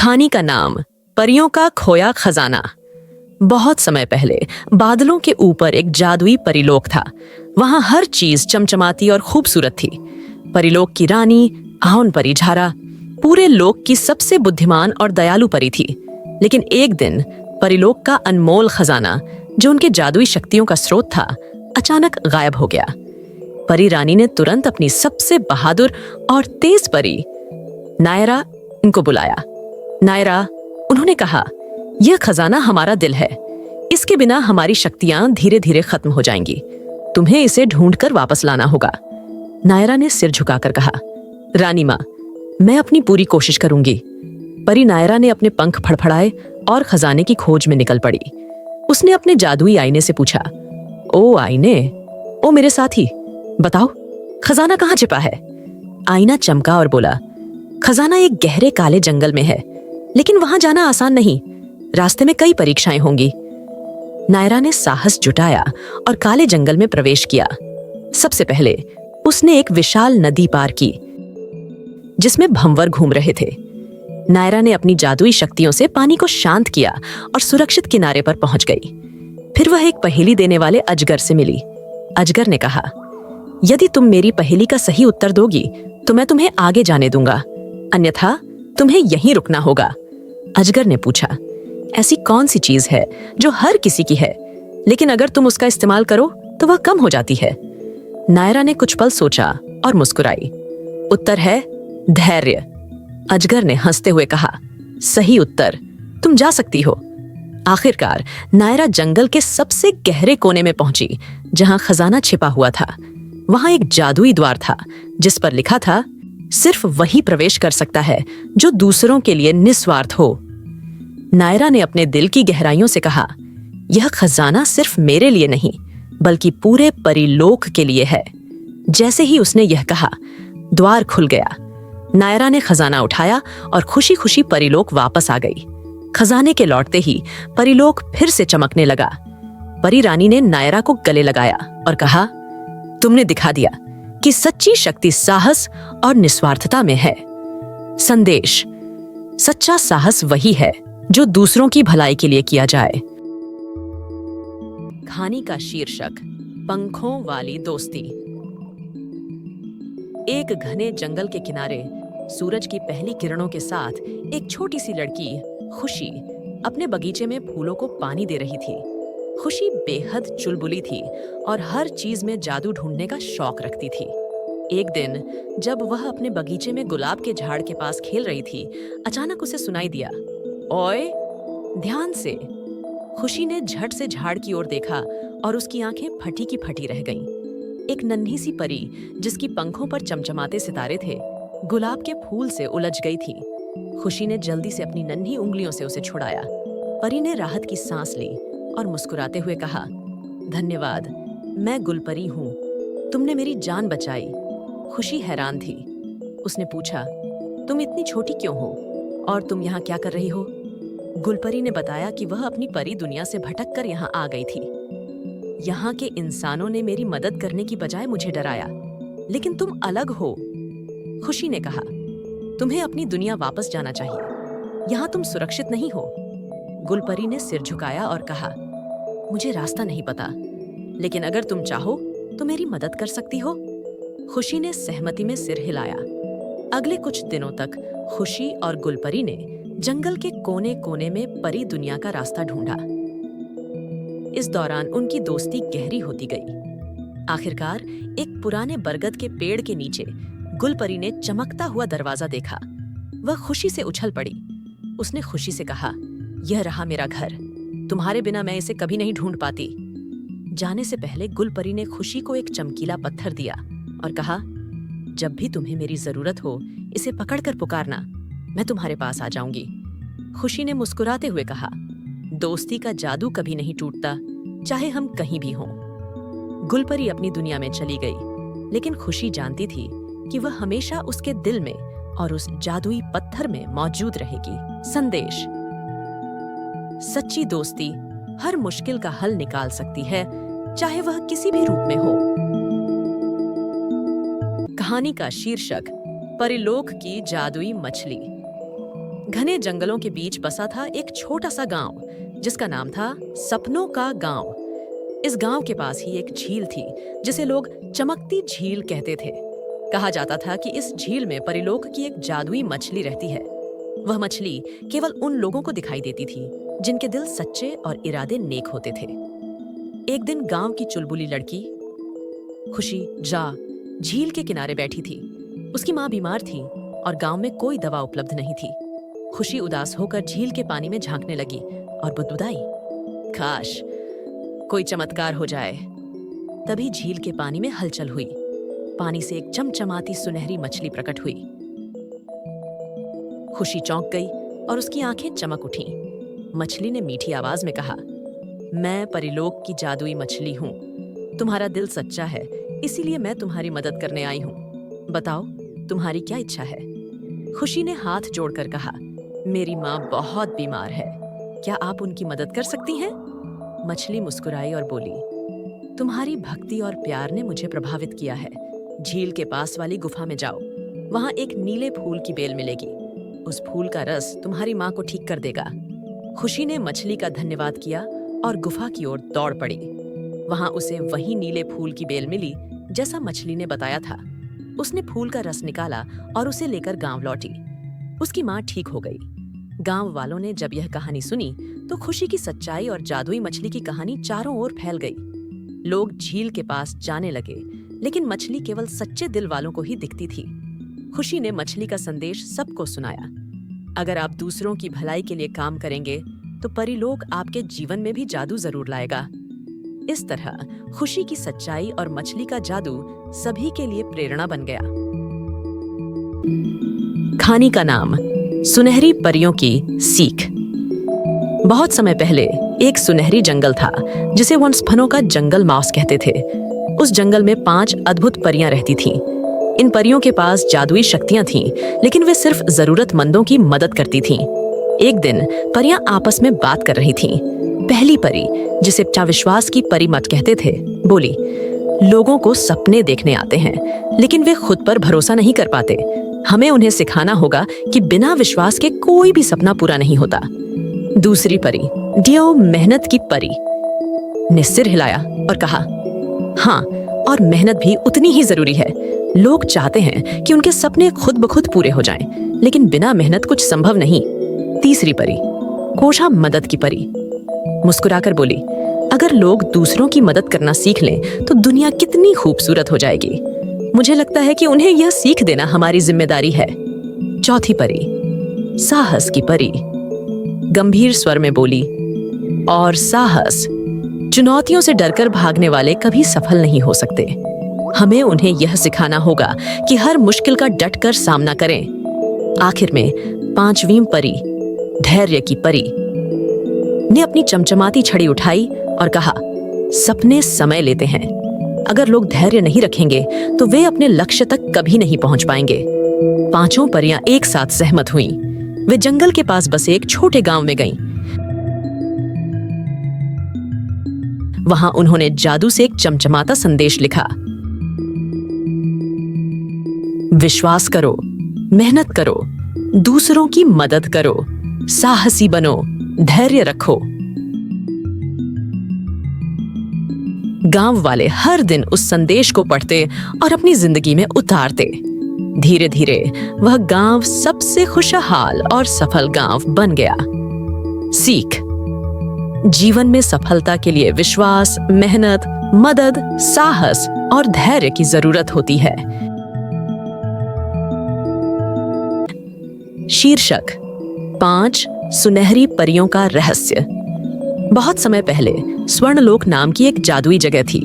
कहानी का नाम परियों का खोया खजाना। बहुत समय पहले बादलों के ऊपर एक जादुई परिलोक था। वहां हर चीज चमचमाती और खूबसूरत थी। परिलोक की रानी आउन परी झारा पूरे लोक की सबसे बुद्धिमान और दयालु परी थी। लेकिन एक दिन परिलोक का अनमोल खजाना, जो उनके जादुई शक्तियों का स्रोत था, अचानक गायब हो गया। परी रानी ने तुरंत अपनी सबसे बहादुर और तेज परी नायरा इनको बुलाया। नायरा, उन्होंने कहा, यह खजाना हमारा दिल है। इसके बिना हमारी शक्तियां धीरे धीरे खत्म हो जाएंगी। तुम्हें इसे ढूंढकर वापस लाना होगा। नायरा ने सिर झुकाकर कहा, रानी माँ, मैं अपनी पूरी कोशिश करूंगी। परी नायरा ने अपने पंख फड़फड़ाए और खजाने की खोज में निकल पड़ी। उसने अपने जादुई आईने से पूछा, ओ आईने, ओ मेरे साथी, बताओ खजाना कहाँ छिपा है? आईना चमका और बोला, खजाना एक गहरे काले जंगल में है, लेकिन वहां जाना आसान नहीं। रास्ते में कई परीक्षाएं होंगी। नायरा ने साहस जुटाया और काले जंगल में प्रवेश किया। सबसे पहले उसने एक विशाल नदी पार की, जिसमें भंवर घूम रहे थे। नायरा ने अपनी जादुई शक्तियों से पानी को शांत किया और सुरक्षित किनारे पर पहुंच गई। फिर वह एक पहेली देने वाले अजगर से मिली। अजगर ने कहा, यदि तुम मेरी पहेली का सही उत्तर दोगी तो मैं तुम्हें आगे जाने दूंगा, अन्यथा तुम्हें यहीं रुकना होगा। अजगर ने पूछा, ऐसी कौन सी चीज है जो हर किसी की है, लेकिन अगर तुम उसका इस्तेमाल करो तो वह कम हो जाती है? नायरा ने कुछ पल सोचा और मुस्कुराई। उत्तर है धैर्य। अजगर ने हंसते हुए कहा, सही उत्तर, तुम जा सकती हो। आखिरकार नायरा जंगल के सबसे गहरे कोने में पहुंची, जहां खजाना छिपा हुआ था। वहां एक जादुई द्वार था, जिस पर लिखा था, सिर्फ वही प्रवेश कर सकता है जो दूसरों के लिए निस्वार्थ हो। नायरा ने अपने दिल की गहराइयों से कहा, यह खजाना सिर्फ मेरे लिए नहीं, बल्कि पूरे परिलोक के लिए है। जैसे ही उसने यह कहा, द्वार खुल गया। नायरा ने खजाना उठाया और खुशी खुशी परिलोक वापस आ गई। खजाने के लौटते ही परिलोक फिर से चमकने लगा। परी रानी ने नायरा को गले लगाया और कहा, तुमने दिखा दिया कि सच्ची शक्ति साहस और निस्वार्थता में है। संदेश, सच्चा साहस वही है जो दूसरों की भलाई के लिए किया जाए। कहानी का शीर्षक, पंखों वाली दोस्ती। एक घने जंगल के किनारे सूरज की पहली किरणों के साथ एक छोटी सी लड़की खुशी अपने बगीचे में फूलों को पानी दे रही थी। खुशी बेहद चुलबुली थी और हर चीज में जादू ढूंढने का शौक रखती थी। एक दिन जब वह अपने बगीचे में गुलाब के झाड़ के पास खेल रही थी, अचानक उसे सुनाई दिया, ओए, ध्यान से। खुशी ने झट से झाड़ की ओर देखा और उसकी आंखें फटी की फटी रह गईं। एक नन्ही सी परी, जिसकी पंखों पर चमचमाते सितारे थे, गुलाब के फूल से उलझ गई थी। खुशी ने जल्दी से अपनी नन्ही उंगलियों से उसे छुड़ाया। परी ने राहत की सांस ली और मुस्कुराते हुए कहा, धन्यवाद, मैं गुलपरी हूँ, तुमने मेरी जान बचाई। खुशी हैरान थी। उसने पूछा, तुम इतनी छोटी क्यों हो और तुम यहाँ क्या कर रही हो? गुलपरी ने बताया कि वह अपनी परी दुनिया से भटक कर यहाँ आ गई थी। यहाँ के इंसानों ने मेरी मदद करने की बजाय मुझे डराया, लेकिन तुम अलग हो। खुशी ने कहा, तुम्हें अपनी दुनिया वापस जाना चाहिए, यहाँ तुम सुरक्षित नहीं हो। गुलपरी ने सिर झुकाया और कहा, मुझे रास्ता नहीं पता, लेकिन अगर तुम चाहो तो मेरी मदद कर सकती हो। खुशी ने सहमति में सिर हिलाया। अगले कुछ दिनों तक खुशी और गुलपरी ने जंगल के कोने कोने में परी दुनिया का रास्ता ढूंढा। इस दौरान उनकी दोस्ती गहरी होती गई। आखिरकार एक पुराने बरगद के पेड़ के नीचे गुलपरी ने चमकता हुआ दरवाजा देखा। वह खुशी से उछल पड़ी। उसने खुशी से कहा, यह रहा मेरा घर, तुम्हारे बिना मैं इसे कभी नहीं ढूंढ पाती। जाने से पहले गुलपरी ने खुशी को एक चमकीला पत्थर दिया और कहा, जब भी तुम्हें मेरी जरूरत हो, इसे पकड़कर पुकारना, मैं तुम्हारे पास आ जाऊंगी। खुशी ने मुस्कुराते हुए कहा, दोस्ती का जादू कभी नहीं टूटता, चाहे हम कहीं भी हों। गुलपरी अपनी दुनिया में चली गई, लेकिन खुशी जानती थी कि वह हमेशा उसके दिल में और उस जादुई पत्थर में मौजूद रहेगी। संदेश, सच्ची दोस्ती हर मुश्किल का हल निकाल सकती है, चाहे वह किसी भी रूप में हो। कहानी का शीर्षक, परिलोक की जादुई मछली। घने जंगलों के बीच बसा था एक छोटा सा गांव जिसका नाम था सपनों का गांव। इस गांव के पास ही एक झील थी जिसे लोग चमकती झील कहते थे। कहा जाता था कि इस झील में परिलोक की एक जादुई मछली रहती है। वह मछली केवल उन लोगों को दिखाई देती थी जिनके दिल सच्चे और इरादे नेक होते थे। एक दिन गांव की चुलबुली लड़की खुशी जा झील के किनारे बैठी थी। उसकी माँ बीमार थी और गांव में कोई दवा उपलब्ध नहीं थी। खुशी उदास होकर झील के पानी में झांकने लगी और बुदबुदाई, काश कोई चमत्कार हो जाए। तभी झील के पानी में हलचल हुई। पानी से एक चमचमाती सुनहरी मछली प्रकट हुई। खुशी चौंक गई और उसकी आंखें चमक उठीं। मछली ने मीठी आवाज में कहा, मैं परिलोक की जादुई मछली हूँ। तुम्हारा दिल सच्चा है, इसीलिए मैं तुम्हारी मदद करने आई हूँ। बताओ तुम्हारी क्या इच्छा है? खुशी ने हाथ जोड़कर कहा, मेरी माँ बहुत बीमार है, क्या आप उनकी मदद कर सकती हैं? मछली मुस्कुराई और बोली, तुम्हारी भक्ति और प्यार ने मुझे प्रभावित किया है। झील के पास वाली गुफा में जाओ, वहां एक नीले फूल की बेल मिलेगी। उस फूल का रस तुम्हारी माँ को ठीक कर देगा। खुशी ने मछली का धन्यवाद किया और गुफा की ओर दौड़ पड़ी। वहां उसे वही नीले फूल की बेल मिली जैसा मछली ने बताया था। उसने फूल का रस निकाला और उसे लेकर गांव लौटी। उसकी माँ ठीक हो गई। गांव वालों ने जब यह कहानी सुनी तो खुशी की सच्चाई और जादुई मछली की कहानी चारों ओर फैल गई। लोग झील के पास जाने लगे, लेकिन मछली केवल सच्चे दिल वालों को ही दिखती थी। खुशी ने मछली का संदेश सबको सुनाया, अगर आप दूसरों की भलाई के लिए काम करेंगे तो परिलोक आपके जीवन में भी जादू जरूर लाएगा। इस तरह खुशी की सच्चाई और मछली का जादू सभी के लिए प्रेरणा बन गया। कहानी का नाम सुनहरी परियों की सीख। बहुत समय पहले एक सुनहरी जंगल था जिसे वनस्पनों का जंगल माउस कहते थे। उस जंगल में 5 अद्भुत परियां रहती थीं। इन परियों के पास जादुई शक्तियां थीं, लेकिन वे सिर्फ जरूरतमंदों की मदद करती थीं। एक दिन परियां आपस में बात कर रही थीं। पहली परी, जिसे विश्वास की परी मत कहते थे, बोली, लोगों को सपने देखने आते हैं, लेकिन वे खुद पर भरोसा नहीं कर पाते। हमें उन्हें सिखाना होगा कि बिना विश्वास के कोई भी सपना पूरा नहीं होता। दूसरी परी, डियो मेहनत की परी, ने सिर हिलाया और कहा, हाँ, और मेहनत भी उतनी ही जरूरी है। लोग चाहते हैं कि उनके सपने खुद ब खुद पूरे हो जाएं, लेकिन बिना मेहनत कुछ संभव नहीं। तीसरी परी, कोशा मदद की परी, मुस्कुराकर बोली, अगर लोग दूसरों की मदद करना सीख लें तो दुनिया कितनी खूबसूरत हो जाएगी। मुझे लगता है कि उन्हें यह सीख देना हमारी जिम्मेदारी है। चौथी परी, साहस की परी, गंभीर स्वर में बोली, और साहस, चुनौतियों से डरकर भागने वाले कभी सफल नहीं हो सकते। हमें उन्हें यह सिखाना होगा कि हर मुश्किल का डटकर सामना करें। आखिर में 5वीं परी, धैर्य की परी, ने अपनी चमचमाती छड़ी उठाई और कहा, सपने समय लेते हैं। अगर लोग धैर्य नहीं रखेंगे तो वे अपने लक्ष्य तक कभी नहीं पहुंच पाएंगे। 5 परियां एक साथ सहमत हुईं। वे जंगल के पास बसे एक छोटे गांव में गईं। वहां उन्होंने जादू से एक चमचमाता संदेश लिखा, विश्वास करो, मेहनत करो, दूसरों की मदद करो, साहसी बनो, धैर्य रखो। गांव वाले हर दिन उस संदेश को पढ़ते और अपनी जिंदगी में उतारते। धीरे धीरे वह गांव सबसे खुशहाल और सफल गांव बन गया। सीख, जीवन में सफलता के लिए विश्वास, मेहनत, मदद, साहस और धैर्य की जरूरत होती है। शीर्षक, 5 सुनहरी परियों का रहस्य। बहुत समय पहले स्वर्णलोक नाम की एक जादुई जगह थी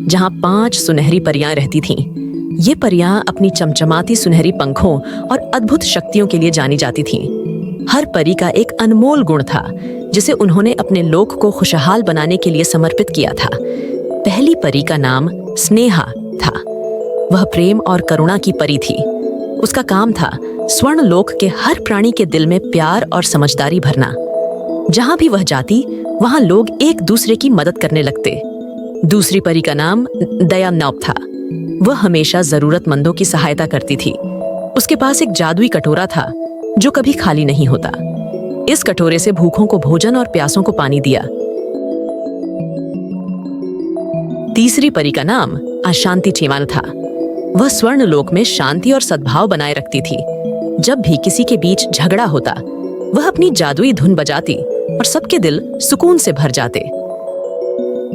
जहां 5 सुनहरी परियां रहती थीं। ये परियां अपनी चमचमाती सुनहरी पंखों और अद्भुत शक्तियों के लिए जानी जाती थीं। हर परी का एक अनमोल गुण था जिसे उन्होंने अपने लोक को खुशहाल बनाने के लिए समर्पित किया था। पहली परी का नाम स्नेहा था। वह प्रेम और करुणा की परी थी। उसका काम था स्वर्णलोक के हर प्राणी के दिल में प्यार और समझदारी भरना। जहां भी वह जाती वहां लोग एक दूसरे की मदद करने लगते। दूसरी परी का नाम दयानौप था। वह हमेशा जरूरतमंदों की सहायता करती थी। उसके पास एक जादुई कटोरा था जो कभी खाली नहीं होता। इस कटोरे से भूखों को भोजन और प्यासों को पानी दिया। तीसरी परी का नाम अशांति चेवान था। वह स्वर्ण लोक में शांति और सद्भाव बनाए रखती थी। जब भी किसी के बीच झगड़ा होता, वह अपनी जादुई धुन बजाती और सबके दिल सुकून से भर जाते।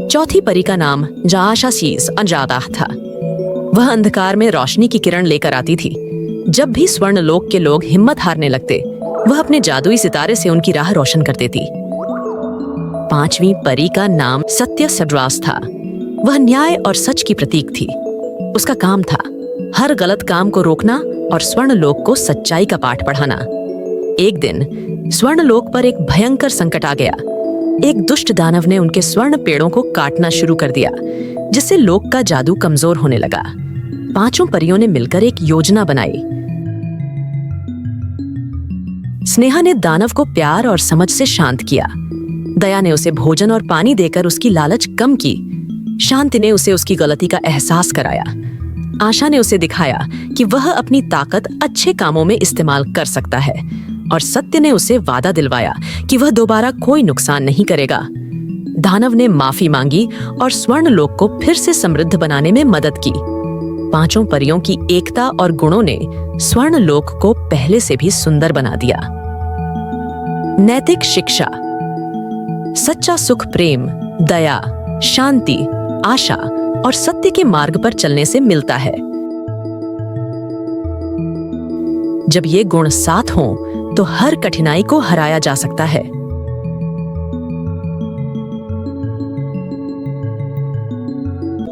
चौथी परी का नाम जाशाशीस अंजादाह था। वह अंधकार में रोशनी की किरण लेकर आती थी। जब भी स्वर्ण लोक के लोग हिम्मत हारने लगते, वह अपने जादुई सितारे से उनकी राह रोशन कर देती। पांचवी परी का नाम सत्य सड्रास था। वह न्याय और सच की प्रतीक थी। उसका काम था हर गलत काम को रोकना और स्वर्ण लोक को सच्चाई का पाठ पढ़ाना। एक दिन स्वर्ण लोक पर एक भयंकर संकट आ गया। एक दुष्ट दानव ने उनके स्वर्ण पेड़ों को काटना शुरू कर दिया, जिससे लोक का जादू कमजोर होने लगा। पांचों परियों ने मिलकर एक योजना बनाई। स्नेहा ने दानव को प्यार और समझ से शांत किया। दया ने उसे भोजन और पानी देकर उसकी लालच कम की। शांति ने उसे उसकी गलती का एहसास कराया। आशा ने उसे दिखाया कि वह अपनी ताकत अच्छे कामों में इस्तेमाल कर सकता है, और सत्य ने उसे वादा दिलवाया कि वह दोबारा कोई नुकसान नहीं करेगा। दानव ने माफी मांगी और स्वर्ण लोक को फिर से समृद्ध बनाने में मदद की। पांचों परियों की एकता और गुणों ने स्वर्ण लोक को पहले से भी सुंदर बना दिया। नैतिक शिक्षा। सच्चा सुख प्रेम, दया, शांति, आशा और सत्य के मार्ग पर चलने से मिलता है। जब ये गुण साथ हों, तो हर कठिनाई को हराया जा सकता है।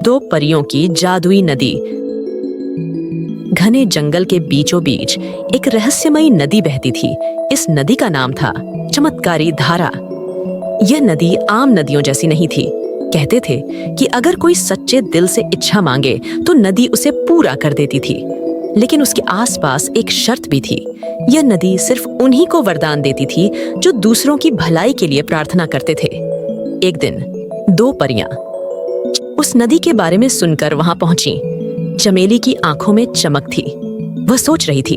दो परियों की जादुई नदी। घने जंगल के बीचों बीच एक रहस्यमयी नदी बहती थी। इस नदी का नाम था चमत्कारी धारा। यह नदी आम नदियों जैसी नहीं थी। कहते थे कि अगर कोई सच्चे दिल से इच्छा मांगे तो नदी उसे पूरा कर देती थी। लेकिन उसके आसपास एक शर्त भी थी। यह नदी सिर्फ उन्हीं को वरदान देती थी जो दूसरों की भलाई के लिए प्रार्थना करते थे। एक दिन दो परियां उस नदी के बारे में सुनकर वहां पहुंची। चमेली की आंखों में चमक थी। वह सोच रही थी,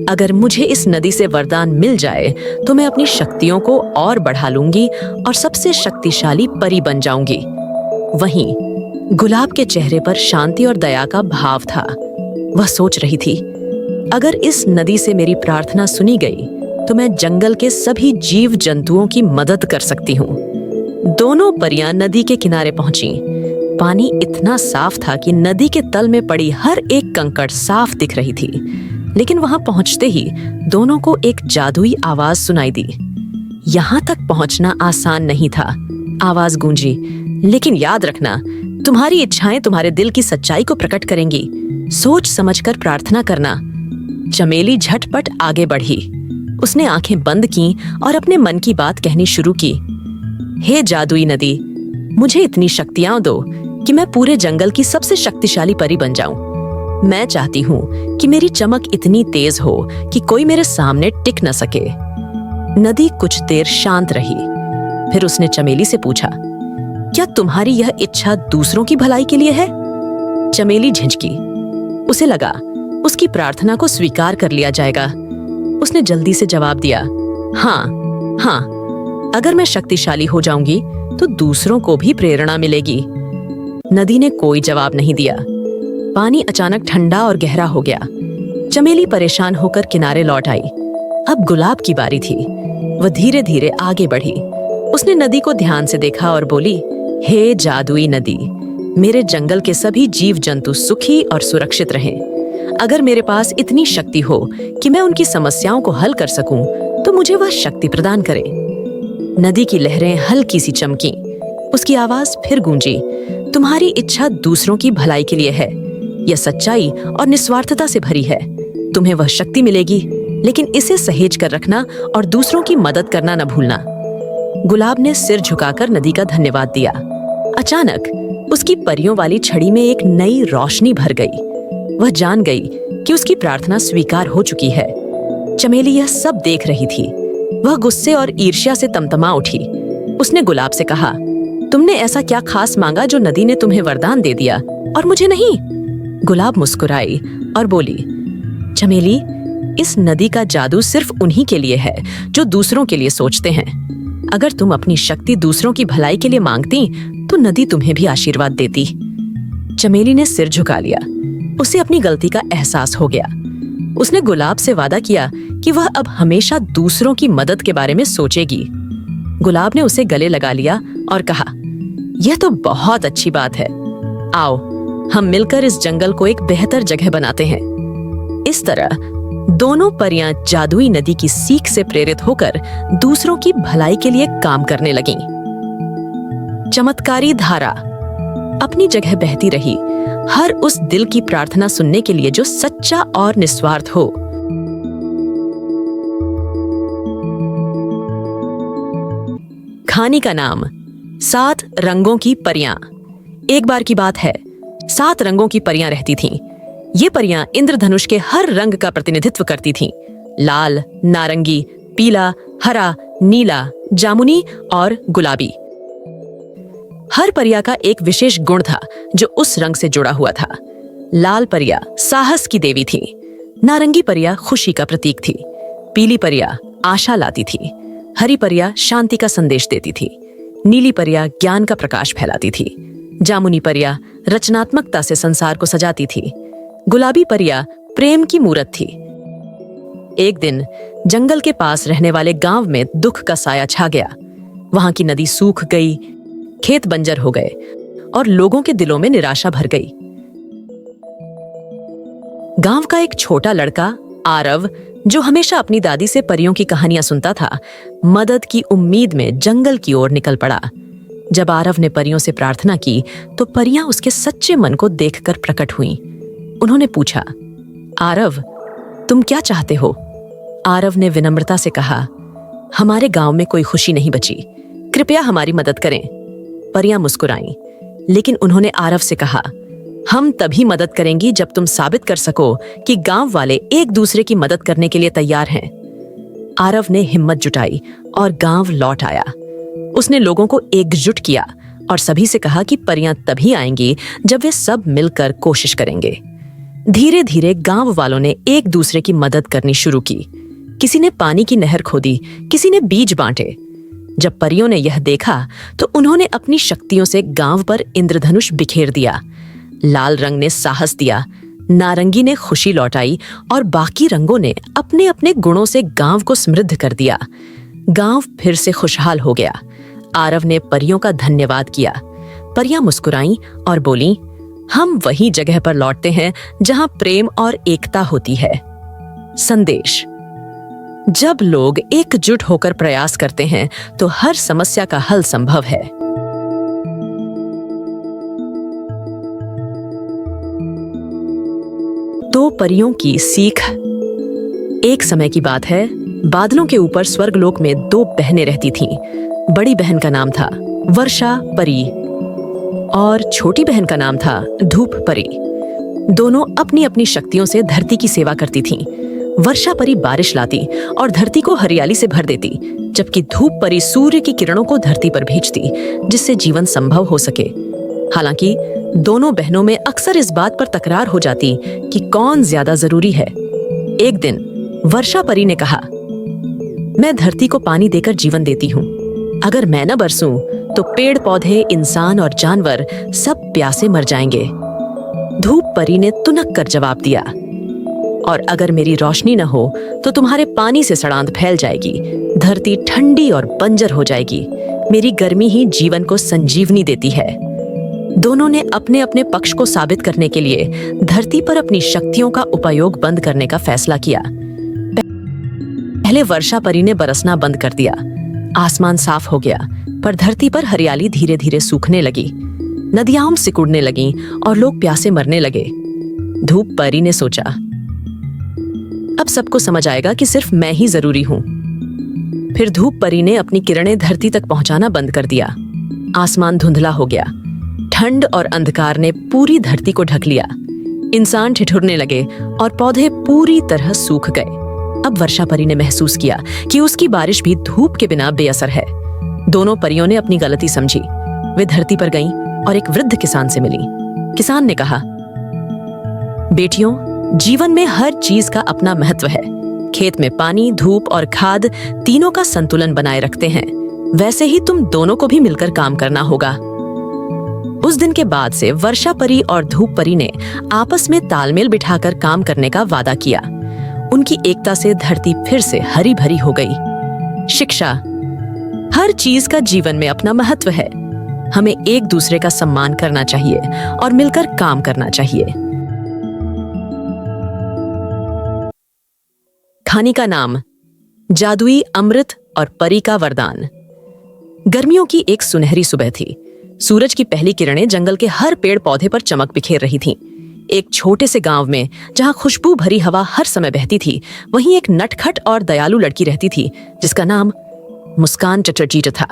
अगर मुझे इस नदी से वरदान मिल जाए तो मैं अपनी शक्तियों को और बढ़ा लूंगी और सबसे शक्तिशाली परी बन जाऊंगी। वहीं गुलाब के चेहरे पर शांति और दया का भाव था। वह सोच रही थी, अगर इस नदी से मेरी प्रार्थना सुनी गई तो मैं जंगल के सभी जीव जंतुओं की मदद कर सकती हूँ। दोनों परियां नदी के किनारे पहुंची। पानी इतना साफ था कि नदी के तल में पड़ी हर एक कंकड़ साफ दिख रही थी। लेकिन वहां पहुंचते ही दोनों को एक जादुई आवाज सुनाई दी। यहां तक पहुंचना आसान नहीं था। आवाज गूंजी, लेकिन याद रखना, तुम्हारी इच्छाएं तुम्हारे दिल की सच्चाई को प्रकट करेंगी। सोच समझकर प्रार्थना करना। चमेली झटपट आगे बढ़ी। उसने आंखें बंद की और अपने मन की बात कहनी शुरू की। हे जादुई नदी, मुझे इतनी शक्तियां दो कि मैं पूरे जंगल की सबसे शक्तिशाली परी बन जाऊं। मैं चाहती हूँ कि मेरी चमक इतनी तेज हो कि कोई मेरे सामने टिक न सके। नदी कुछ देर शांत रही। फिर उसने चमेली से पूछा, क्या तुम्हारी यह इच्छा दूसरों की भलाई के लिए है? चमेली झिझकी। उसे लगा उसकी प्रार्थना को स्वीकार कर लिया जाएगा। उसने जल्दी से जवाब दिया, हाँ, हाँ, अगर मैं शक्तिशाली हो जाऊंगी तो दूसरों को भी प्रेरणा मिलेगी। नदी ने कोई जवाब नहीं दिया। पानी अचानक ठंडा और गहरा हो गया। चमेली परेशान होकर किनारे लौट आई। अब गुलाब की बारी थी। वह धीरे धीरे आगे बढ़ी। उसने नदी को ध्यान से देखा और बोली, हे जादुई नदी, मेरे जंगल के सभी जीव जंतु सुखी और सुरक्षित रहें। अगर मेरे पास इतनी शक्ति हो कि मैं उनकी समस्याओं को हल कर सकूं, तो मुझे वह शक्ति प्रदान करें। नदी की लहरें हल्की सी चमकी। उसकी आवाज फिर गूंजी, तुम्हारी इच्छा दूसरों की भलाई के लिए है। यह सच्चाई और निस्वार्थता से भरी है। तुम्हें वह शक्ति मिलेगी, लेकिन इसे सहेज कर रखना और दूसरों की मदद करना न भूलना। गुलाब ने सिर झुकाकर नदी का धन्यवाद दिया। अचानक उसकी परियों वाली छड़ी में एक नई रोशनी भर गई। वह जान गई कि उसकी प्रार्थना स्वीकार हो चुकी है। चमेली यह सब देख रही थी। वह गुस्से और ईर्ष्या से तमतमा उठी। उसने गुलाब से कहा, तुमने ऐसा क्या खास मांगा जो नदी ने तुम्हें वरदान दे दिया और मुझे नहीं? गुलाब मुस्कुराई और बोली, चमेली, इस नदी का जादू सिर्फ उन्हीं के लिए है जो दूसरों के लिए सोचते हैं। अगर तुम अपनी शक्ति दूसरों की भलाई के लिए मांगती तो नदी तुम्हें भी आशीर्वाद देती। चमेली ने सिर झुका लिया। उसे अपनी गलती का एहसास हो गया। उसने गुलाब से वादा किया कि वह अब हमेशा दूसरों की मदद के बारे में सोचेगी। गुलाब ने उसे गले लगा लिया और कहा, यह तो बहुत अच्छी बात है। आओ हम मिलकर इस जंगल को एक बेहतर जगह बनाते हैं। इस तरह दोनों परियां जादुई नदी की सीख से प्रेरित होकर दूसरों की भलाई के लिए काम करने लगीं। चमत्कारी धारा अपनी जगह बहती रही, हर उस दिल की प्रार्थना सुनने के लिए जो सच्चा और निस्वार्थ हो। कहानी का नाम 7 रंगों की परियां। एक बार की बात है, 7 रंगों की परियां रहती थीं। ये परियां इंद्रधनुष के हर रंग का प्रतिनिधित्व करती थीं। लाल, नारंगी, पीला, हरा, नीला, जामुनी और गुलाबी। हर परिया का एक विशेष गुण था जो उस रंग से जुड़ा हुआ था। लाल परिया साहस की देवी थी। नारंगी परिया खुशी का प्रतीक थी। पीली परिया आशा लाती थी। हरी परिया शांति का संदेश देती थी। नीली परिया ज्ञान का प्रकाश फैलाती थी। जामुनी परिया रचनात्मकता से संसार को सजाती थी। गुलाबी परिया प्रेम की मूरत थी। एक दिन जंगल के पास रहने वाले गांव में दुख का साया छा गया। वहां की नदी सूख गई, खेत बंजर हो गए और लोगों के दिलों में निराशा भर गई। गांव का एक छोटा लड़का आरव, जो हमेशा अपनी दादी से परियों की कहानियां सुनता था, मदद की उम्मीद में जंगल की ओर निकल पड़ा। जब आरव ने परियों से प्रार्थना की तो परियां उसके सच्चे मन को देखकर प्रकट हुईं। उन्होंने पूछा, आरव, तुम क्या चाहते हो? आरव ने विनम्रता से कहा, हमारे गांव में कोई खुशी नहीं बची, कृपया हमारी मदद करें। परियां मुस्कुराईं, लेकिन उन्होंने आरव से कहा, हम तभी मदद करेंगी जब तुम साबित कर सको कि गांव वाले एक दूसरे की मदद करने के लिए तैयार हैं। आरव ने हिम्मत जुटाई और गांव लौट आया। उसने लोगों को एकजुट किया और सभी से कहा कि परियां तभी आएंगी जब वे सब मिलकर कोशिश करेंगे। धीरे धीरे गांव वालों ने एक दूसरे की मदद करनी शुरू की। किसी ने पानी की नहर खोदी, किसी ने बीज बांटे। जब परियों ने यह देखा तो उन्होंने अपनी शक्तियों से गांव पर इंद्रधनुष बिखेर दिया। लाल रंग ने साहस दिया, नारंगी ने खुशी लौटाई और बाकी रंगों ने अपने अपने गुणों से गांव को समृद्ध कर दिया। गांव फिर से खुशहाल हो गया। आरव ने परियों का धन्यवाद किया। परियां मुस्कुराईं और बोलीं, हम वही जगह पर लौटते हैं जहां प्रेम और एकता होती है। संदेश: जब लोग एकजुट होकर प्रयास करते हैं तो हर समस्या का हल संभव है। दो परियों की सीख। एक समय की बात है, बादलों के ऊपर स्वर्गलोक में 2 बहनें रहती थीं। बड़ी बहन का नाम था वर्षा परी और छोटी बहन का नाम था धूप परी। दोनों अपनी अपनी शक्तियों से धरती की सेवा करती थीं। वर्षा परी बारिश लाती और धरती को हरियाली से भर देती, जबकि धूप परी सूर्य की किरणों को धरती पर भेजती, जिससे जीवन संभव हो सके। हालांकि दोनों बहनों में अक्सर इस बात पर तकरार हो जाती कि कौन ज्यादा जरूरी है। एक दिन वर्षा परी ने कहा, मैं धरती को पानी देकर जीवन देती हूँ। अगर मैं न बरसूं तो पेड़ पौधे, इंसान और जानवर सब प्यासे मर जाएंगे। धूप परी ने तुनक कर जवाब दिया, और अगर मेरी रोशनी न हो तो तुम्हारे पानी से सड़ांध फैल जाएगी, धरती ठंडी और बंजर हो जाएगी। मेरी गर्मी ही जीवन को संजीवनी देती है। दोनों ने अपने अपने पक्ष को साबित करने के लिए धरती पर अपनी शक्तियों का उपयोग बंद करने का फैसला किया। पहले वर्षा परी ने बरसना बंद कर दिया। आसमान साफ हो गया, पर धरती पर हरियाली धीरे धीरे सूखने लगी। नदियां सिकुड़ने लगीं और लोग प्यासे मरने लगे। धूप परी ने सोचा, अब सबको समझ आएगा कि सिर्फ मैं ही जरूरी हूं। फिर धूप परी ने अपनी किरणें धरती तक पहुंचाना बंद कर दिया। आसमान धुंधला हो गया। ठंड और अंधकार ने पूरी धरती को ढक लिया। इंसान ठिठुरने लगे और पौधे पूरी तरह सूख गए। अब वर्षा परी ने महसूस किया कि उसकी बारिश भी धूप के बिना बेअसर है। दोनों परियों ने अपनी गलती समझी। वे धरती पर गईं और एक वृद्ध किसान से मिली। किसान ने कहा, बेटियों, जीवन में हर चीज का अपना महत्व है। खेत में पानी, धूप और खाद तीनों का संतुलन बनाए रखते हैं। वैसे ही तुम दोनों को भी मिलकर काम करना होगा। उस दिन के बाद से वर्षा परी और धूप परी ने आपस में तालमेल बिठाकर काम करने का वादा किया। उनकी एकता से धरती फिर से हरी भरी हो गई। शिक्षा। हर चीज का जीवन में अपना महत्व है। हमें एक दूसरे का सम्मान करना चाहिए और मिलकर काम करना चाहिए। कहानी का नाम जादुई अमृत और परी का वरदान। गर्मियों की एक सुनहरी सुबह थी। सूरज की पहली किरणें जंगल के हर पेड़ पौधे पर चमक बिखेर रही थीं। एक छोटे से गांव में जहां खुशबू भरी हवा हर समय बहती थी, वहीं एक नटखट और दयालु लड़की रहती थी जिसका नाम मुस्कान चटर्जी था।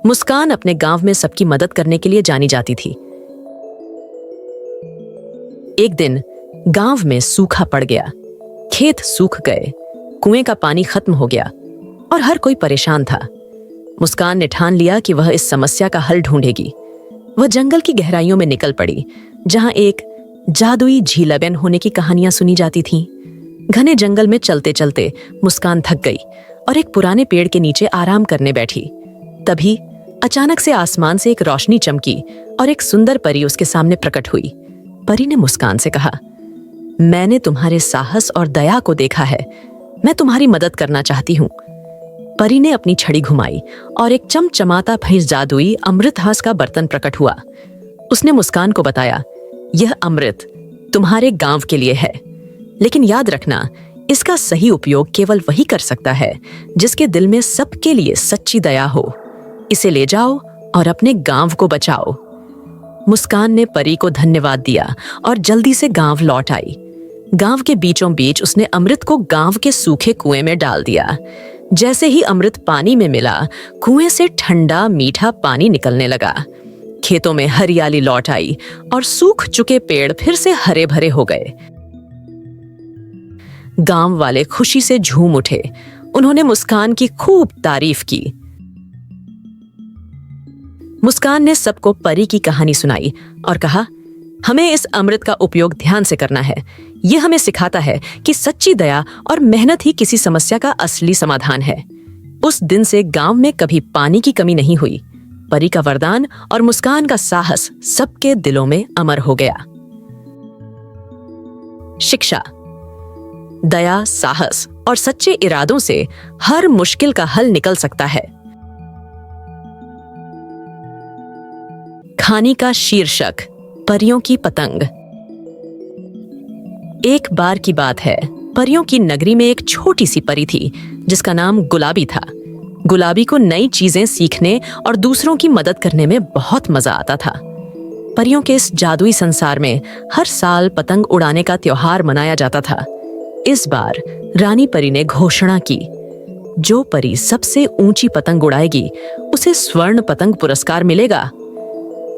मुस्कान अपने गांव में सबकी मदद करने के लिए जानी जाती थी। एक दिन गांव में सूखा पड़ गया। खेत सूख गए, कुएं का पानी खत्म हो गया और हर कोई परेशान था। मुस्कान ने ठान लिया कि वह इस समस्या का हल ढूंढेगी। वह जंगल की गहराइयों में निकल पड़ी, जहां एक जादुई झीलबेन होने की कहानियां सुनी जाती थीं। घने जंगल में चलते चलते मुस्कान थक गई और एक पुराने पेड़ के नीचे आराम करने बैठी। तभी अचानक से आसमान से एक रोशनी चमकी और एक सुंदर परी उसके सामने प्रकट हुई। परी ने मुस्कान से कहा, मैंने तुम्हारे साहस और दया को देखा है। मैं तुम्हारी मदद करना चाहती हूँ। परी ने अपनी छड़ी घुमाई और एक चमचमाता भैंस जादुई अमृतहास का बर्तन प्रकट हुआ। उसने मुस्कान को बताया, यह अमृत तुम्हारे गांव के लिए है, लेकिन याद रखना, इसका सही उपयोग केवल वही कर सकता है जिसके दिल में सबके लिए सच्ची दया हो। इसे ले जाओ और अपने गांव को बचाओ। मुस्कान ने परी को धन्यवाद दिया और जल्दी से गांव लौट आई। गांव के बीचों बीच उसने अमृत को गांव के सूखे कुएं में डाल दिया। जैसे ही अमृत पानी में मिला, कुएं से ठंडा मीठा पानी निकलने लगा। खेतों में हरियाली लौट आई और सूख चुके पेड़ फिर से हरे भरे हो गए। गांव वाले खुशी से झूम उठे। उन्होंने मुस्कान की खूब तारीफ की। मुस्कान ने सबको परी की कहानी सुनाई और कहा, हमें इस अमृत का उपयोग ध्यान से करना है। यह हमें सिखाता है कि सच्ची दया और मेहनत ही किसी समस्या का असली समाधान है। उस दिन से गांव में कभी पानी की कमी नहीं हुई। परी का वरदान और मुस्कान का साहस सबके दिलों में अमर हो गया। शिक्षा। दया, साहस और सच्चे इरादों से हर मुश्किल का हल निकल सकता है। कहानी का शीर्षक, परियों की पतंग। एक बार की बात है, परियों की नगरी में एक छोटी सी परी थी जिसका नाम गुलाबी था। गुलाबी को नई चीजें सीखने और दूसरों की मदद करने में बहुत मजा आता था। परियों के इस जादुई संसार में हर साल पतंग उड़ाने का त्योहार मनाया जाता था। इस बार रानी परी ने घोषणा की, जो परी सबसे ऊंची पतंग उड़ाएगी उसे स्वर्ण पतंग पुरस्कार मिलेगा।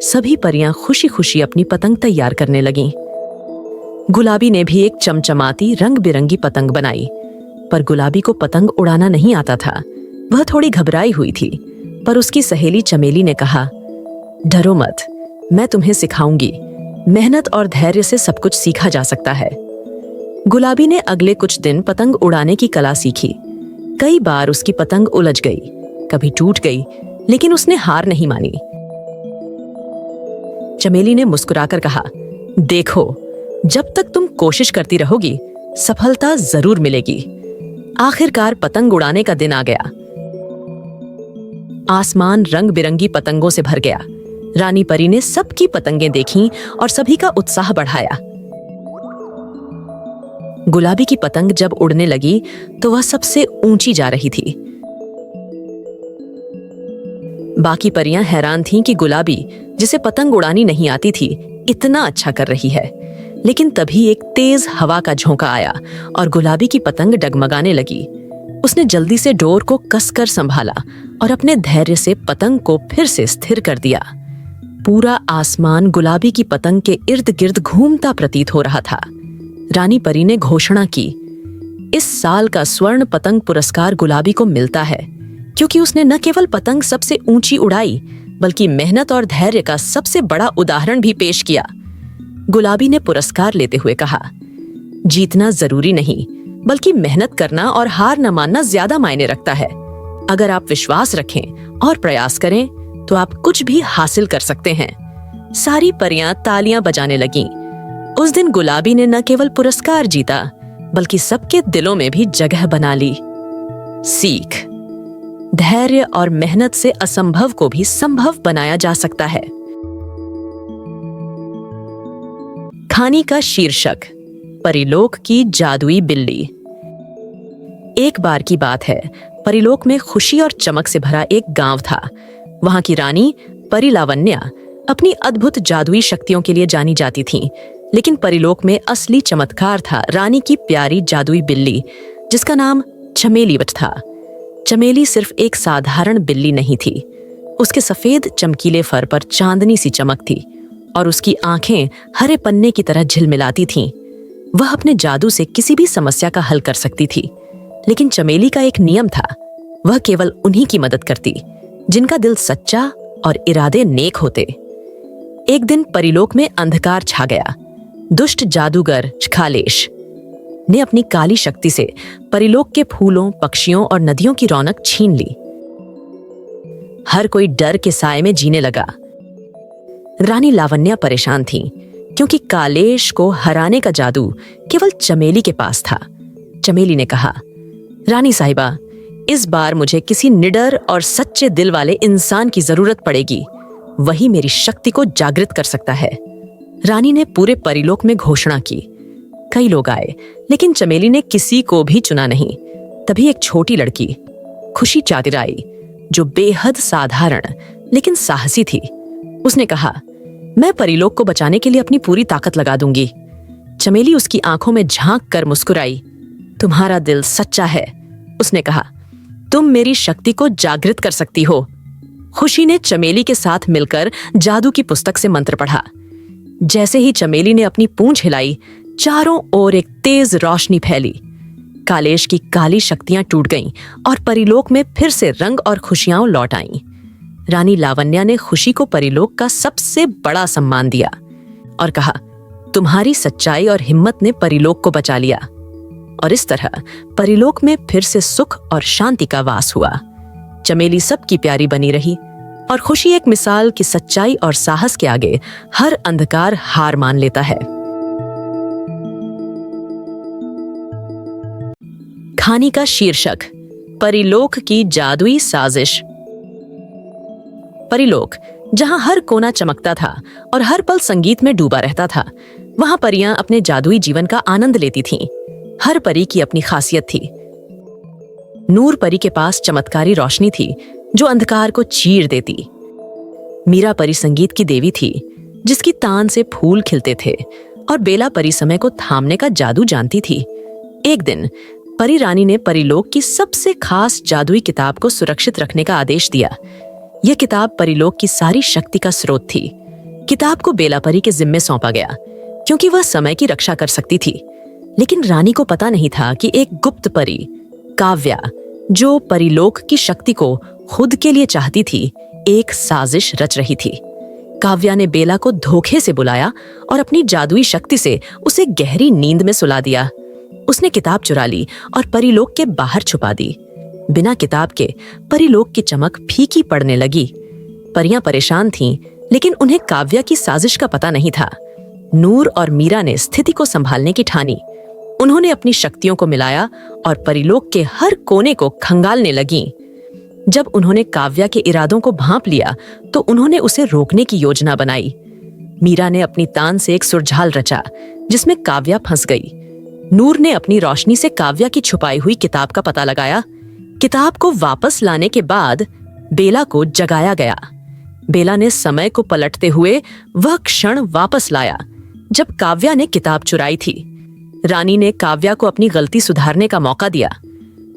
सभी परियां खुशी खुशी अपनी पतंग तैयार करने लगीं। गुलाबी ने भी एक चमचमाती रंग बिरंगी पतंग बनाई, पर गुलाबी को पतंग उड़ाना नहीं आता था। वह थोड़ी घबराई हुई थी, पर उसकी सहेली चमेली ने कहा, डरो मत, मैं तुम्हें सिखाऊंगी। मेहनत और धैर्य से सब कुछ सीखा जा सकता है। गुलाबी ने अगले कुछ दिन पतंग उड़ाने की कला सीखी। कई बार उसकी पतंग उलझ गई, कभी टूट गई, लेकिन उसने हार नहीं मानी। चमेली ने मुस्कुराकर कहा, देखो, जब तक तुम कोशिश करती रहोगी, सफलता जरूर मिलेगी। आखिरकार पतंग उड़ाने का दिन आ गया। आसमान रंग बिरंगी पतंगों से भर गया। रानी परी ने सबकी पतंगें देखीं और सभी का उत्साह बढ़ाया। गुलाबी की पतंग जब उड़ने लगी तो वह सबसे ऊंची जा रही थी। बाकी परियां हैरान थीं कि गुलाबी, जिसे पतंग उड़ानी नहीं आती थी, इतना अच्छा कर रही है। लेकिन तभी एक तेज हवा का झोंका आया और गुलाबी की पतंग डगमगाने लगी। उसने जल्दी से डोर को कसकर संभाला और अपने धैर्य से पतंग को फिर से स्थिर कर दिया। पूरा आसमान गुलाबी की पतंग के इर्द गिर्द घूमता प्रतीत हो रहा था। रानी परी ने घोषणा की, इस साल का स्वर्ण पतंग पुरस्कार गुलाबी को मिलता है, क्योंकि उसने न केवल पतंग सबसे ऊंची उड़ाई, बल्कि मेहनत और धैर्य का सबसे बड़ा उदाहरण भी पेश किया। गुलाबी ने पुरस्कार लेते हुए कहा, जीतना जरूरी नहीं, बल्कि मेहनत करना और हार न मानना ज्यादा मायने रखता है। अगर आप विश्वास रखें और प्रयास करें तो आप कुछ भी हासिल कर सकते हैं। सारी परियां तालियां बजाने लगीं। उस दिन गुलाबी ने न केवल पुरस्कार जीता, बल्कि सबके दिलों में भी जगह बना ली। सीख: धैर्य और मेहनत से असंभव को भी संभव बनाया जा सकता है। कहानी का शीर्षक: परिलोक की जादुई बिल्ली। एक बार की बात है, परिलोक में खुशी और चमक से भरा एक गांव था। वहां की रानी परी लावण्या अपनी अद्भुत जादुई शक्तियों के लिए जानी जाती थीं। लेकिन परिलोक में असली चमत्कार था रानी की प्यारी जादुई बिल्ली, जिसका नाम चमेली था। चमेली सिर्फ एक साधारण बिल्ली नहीं थी। उसके सफेद चमकीले फर पर चांदनी सी चमक थी और उसकी आंखें हरे पन्ने की तरह झिलमिलाती थीं। वह अपने जादू से किसी भी समस्या का हल कर सकती थी। लेकिन चमेली का एक नियम था, वह केवल उन्हीं की मदद करती जिनका दिल सच्चा और इरादे नेक होते। एक दिन परिलोक में अंधकार छा गया। दुष्ट जादूगर खालेश ने अपनी काली शक्ति से परिलोक के फूलों, पक्षियों और नदियों की रौनक छीन ली। हर कोई डर के साए में जीने लगा। रानी लावण्या परेशान थी, क्योंकि कालेश को हराने का जादू केवल चमेली के पास था। चमेली ने कहा, रानी साहिबा, इस बार मुझे किसी निडर और सच्चे दिल वाले इंसान की जरूरत पड़ेगी। वही मेरी शक्ति को जागृत कर सकता है। रानी ने पूरे परिलोक में घोषणा की। कई लोग आए, लेकिन चमेली ने किसी को भी चुना नहीं। तभी एक छोटी लड़की खुशी चातिर आई, जो बेहद साधारण लेकिन साहसी थी। उसने कहा, मैं परिलोक को बचाने के लिए अपनी पूरी ताकत लगा दूंगी। चमेली उसकी आंखों में झांक कर मुस्कुराई। तुम्हारा दिल सच्चा है, उसने कहा। तुम मेरी शक्ति को जागृत कर सकती हो। खुशी ने चमेली के साथ मिलकर जादू की पुस्तक से मंत्र पढ़ा। जैसे ही चमेली ने अपनी पूंछ हिलाई, चारों ओर एक तेज रोशनी फैली। कालेश की काली शक्तियां टूट गईं और परिलोक में फिर से रंग और खुशियां लौट आईं। रानी लावण्या ने खुशी को परिलोक का सबसे बड़ा सम्मान दिया और कहा, तुम्हारी सच्चाई और हिम्मत ने परिलोक को बचा लिया। और इस तरह परिलोक में फिर से सुख और शांति का वास हुआ। चमेली सबकी प्यारी बनी रही और खुशी एक मिसाल कि सच्चाई और साहस के आगे हर अंधकार हार मान लेता है। कहानी का शीर्षक: परिलोक की जादुई साजिश। परिलोक, जहां हर कोना चमकता था और हर पल संगीत में डूबा रहता था, वहां परियां अपने जादुई जीवन का आनंद लेती थीं। हर परी की अपनी खासियत थी। नूर परी के पास चमत्कारी रोशनी थी, जो अंधकार को चीर देती। मीरा परी संगीत की देवी थी, जिसकी तान से फूल खिलते थे, और बेला परी समय को थामने का जादू जानती थी। एक दिन परी रानी ने परिलोक की सबसे खास जादुई किताब को सुरक्षित रखने का आदेश दिया। यह किताब परिलोक की सारी शक्ति का स्रोत थी। किताब को बेला परी के जिम्मे सौंपा गया, क्योंकि वह समय की रक्षा कर सकती थी। लेकिन रानी को पता नहीं था कि एक गुप्त परी, काव्या, जो परिलोक की शक्ति को खुद के लिए चाहती थी, एक साजिश रच रही थी। काव्या ने बेला को धोखे से बुलाया और अपनी जादुई शक्ति से उसे गहरी नींद में सुला दिया। उसने किताब चुरा ली और परिलोक के बाहर छुपा दी। बिना किताब के परिलोक की चमक फीकी पड़ने लगी। परियां परेशान थीं, लेकिन उन्हें काव्या की साजिश का पता नहीं था। नूर और मीरा ने स्थिति को संभालने की ठानी। उन्होंने अपनी शक्तियों को मिलाया और परिलोक के हर कोने को खंगालने लगीं। जब उन्होंने काव्या के इरादों को भांप लिया, तो उन्होंने उसे रोकने की योजना बनाई। मीरा ने अपनी तान से एक सुरझाल रचा, जिसमें काव्या फंस गई। नूर ने अपनी रोशनी से काव्या की छुपाई हुई किताब का पता लगाया। किताब को वापस लाने के बाद बेला को जगाया गया। बेला ने समय को पलटते हुए वह क्षण वापस लाया जब काव्या ने किताब चुराई थी। रानी ने काव्या को अपनी गलती सुधारने का मौका दिया।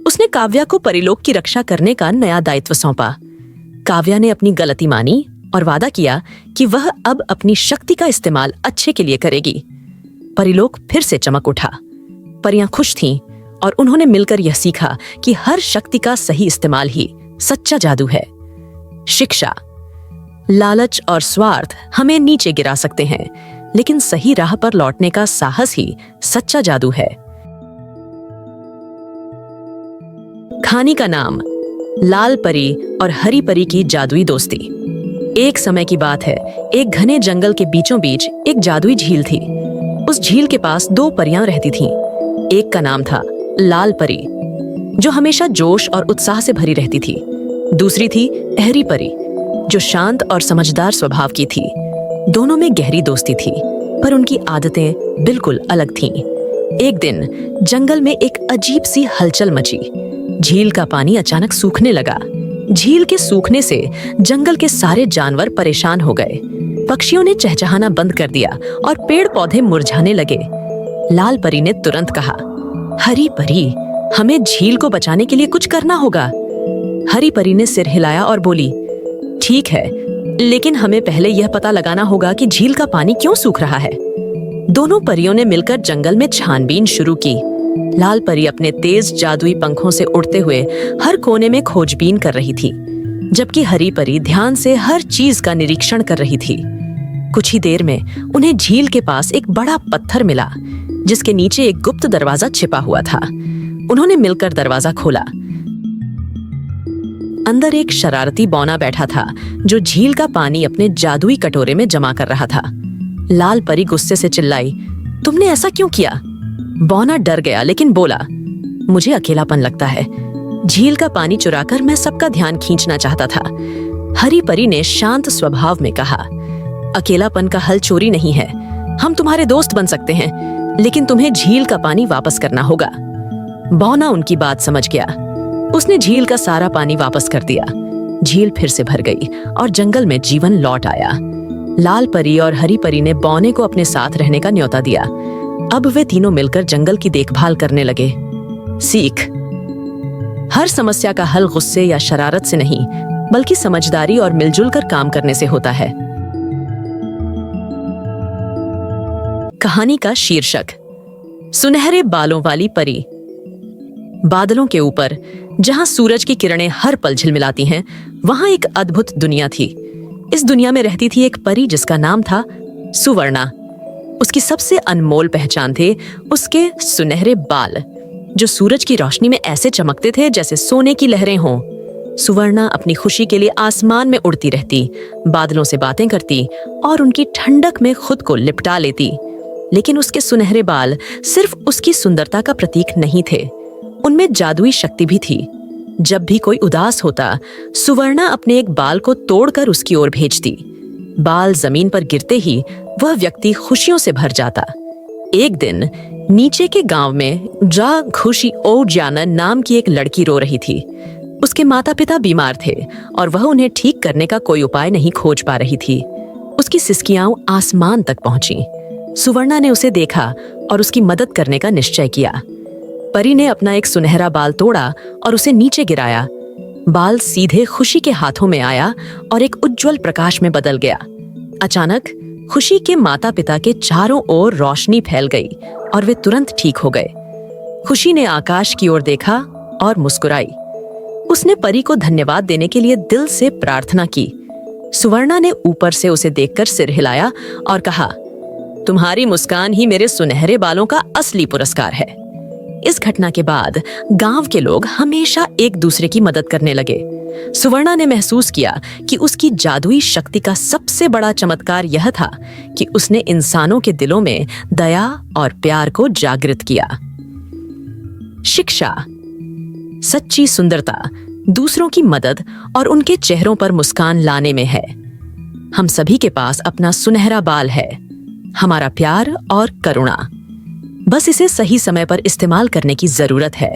उसने काव्या को परिलोक की रक्षा करने का नया दायित्व सौंपा। काव्या ने अपनी गलती मानी और वादा किया कि वह अब अपनी शक्ति का इस्तेमाल अच्छे के लिए करेगी। परिलोक फिर से चमक उठा। परियां खुश थीं और उन्होंने मिलकर यह सीखा कि हर शक्ति का सही इस्तेमाल ही सच्चा जादू है। शिक्षा: लालच और स्वार्थ हमें नीचे गिरा सकते हैं, लेकिन सही राह पर लौटने का साहस ही सच्चा जादू है। कहानी का नाम लाल परी और हरी परी की जादुई दोस्ती। एक समय की बात है, एक घने जंगल के बीचों बीच एक जादुई झील थी। उस झील के पास दो परियां रहती थीं। एक का नाम था लाल परी, जो हमेशा जोश और उत्साह से भरी रहती थी। दूसरी थी हरी परी, जो शांत और समझदार स्वभाव की थी। दोनों में गहरी दोस्ती थी, पर उनकी आदतें बिल्कुल अलग थीं। एक दिन जंगल में एक अजीब सी हलचल मची। झील का पानी अचानक सूखने लगा। झील के सूखने से जंगल के सारे जानवर परेशान हो गए। पक्षियों ने चहचहाना बंद कर दिया और पेड़ पौधे मुरझाने लगे। लाल परी ने तुरंत कहा, हरी परी, हमें झील को बचाने के लिए कुछ करना होगा। हरी परी ने सिर हिलाया और बोली, ठीक है, लेकिन हमें पहले यह पता लगाना होगा कि झील का पानी क्यों सूख रहा है। दोनों परियों ने मिलकर जंगल में छानबीन शुरू की। लाल परी अपने तेज जादुई पंखों से उड़ते हुए हर कोने में खोजबीन कर रही थी, जबकि हरी परी ध्यान से हर चीज का निरीक्षण कर रही थी। कुछ ही देर में उन्हें झील के पास एक बड़ा पत्थर मिला, जिसके नीचे एक गुप्त दरवाजा छिपा हुआ था। उन्होंने मिलकर दरवाजा खोला। अंदर एक शरारती बौना बैठा था, जो झील का पानी अपने जादुई कटोरे में जमा कर रहा था। लाल परी गुस्से से चिल्लाई, तुमने ऐसा क्यों किया? बौना डर गया, लेकिन बोला, मुझे अकेलापन लगता है। झील का पानी चुराकर मैं सबका ध्यान खींचना चाहता था। हरी परी ने शांत स्वभाव में कहा, अकेलापन का हल चोरी नहीं है। हम तुम्हारे दोस्त बन सकते हैं, लेकिन तुम्हें झील का पानी वापस करना होगा। बौना उनकी बात समझ गया। उसने झील का सारा पानी वापस कर दिया। झील फिर से भर गई और जंगल में जीवन लौट आया। लाल परी और हरी परी ने बौने को अपने साथ रहने का न्योता दिया। अब वे तीनों मिलकर जंगल की देखभाल करने लगे। सीख: हर समस्या का हल गुस्से या शरारत से नहीं, बल्कि समझदारी और मिलजुल कर काम करने से होता है। कहानी का शीर्षक: सुनहरे बालों वाली परी। बादलों के ऊपर, जहां सूरज की किरणें हर पल झिलमिलाती हैं, वहां एक अद्भुत दुनिया थी। इस दुनिया में रहती थी एक परी जिसका नाम था सुवर्णा। उसकी सबसे अनमोल पहचान थे उसके सुनहरे बाल, जो सूरज की रोशनी में ऐसे चमकते थे जैसे सोने की लहरें हों। सुवर्णा अपनी खुशी के लिए आसमान में उड़ती रहती, बादलों से बातें करती और उनकी ठंडक में खुद को लिपटा लेती। लेकिन उसके सुनहरे बाल सिर्फ उसकी सुंदरता का प्रतीक नहीं थे, उनमें जादुई शक्ति भी थी। जब भी कोई उदास होता, सुवर्णा अपने एक बाल को तोड़कर उसकी ओर भेजती। बाल जमीन पर गिरते ही वह व्यक्ति खुशियों से भर जाता। एक दिन नीचे के गांव में जा खुशी ओ जानन नाम की एक लड़की रो रही थी। उसके माता पिता बीमार थे और वह उन्हें ठीक करने का कोई उपाय नहीं खोज पा रही थी। उसकी सिसकियां आसमान तक पहुंची। सुवर्णा ने उसे देखा और उसकी मदद करने का निश्चय किया। परी ने अपना एक सुनहरा बाल तोड़ा और उसे नीचे गिराया। बाल सीधे खुशी के हाथों में आया और एक उज्जवल प्रकाश में बदल गया। अचानक खुशी के माता पिता के चारों ओर रोशनी फैल गई और वे तुरंत ठीक हो गए। खुशी ने आकाश की ओर देखा और मुस्कुराई। उसने परी को धन्यवाद देने के लिए दिल से प्रार्थना की। सुवर्णा ने ऊपर से उसे देखकर सिर हिलाया और कहा, तुम्हारी मुस्कान ही मेरे सुनहरे बालों का असली पुरस्कार है। इस घटना के बाद गांव के लोग हमेशा एक दूसरे की मदद करने लगे। सुवर्णा ने महसूस किया कि उसकी जादुई शक्ति का सबसे बड़ा चमत्कार यह था कि उसने इंसानों के दिलों में दया और प्यार को जागृत किया। शिक्षा: सच्ची सुंदरता दूसरों की मदद और उनके चेहरों पर मुस्कान लाने में है। हम सभी के पास अपना सुनहरा बाल है, हमारा प्यार और करुणा। बस इसे सही समय पर इस्तेमाल करने की जरूरत है।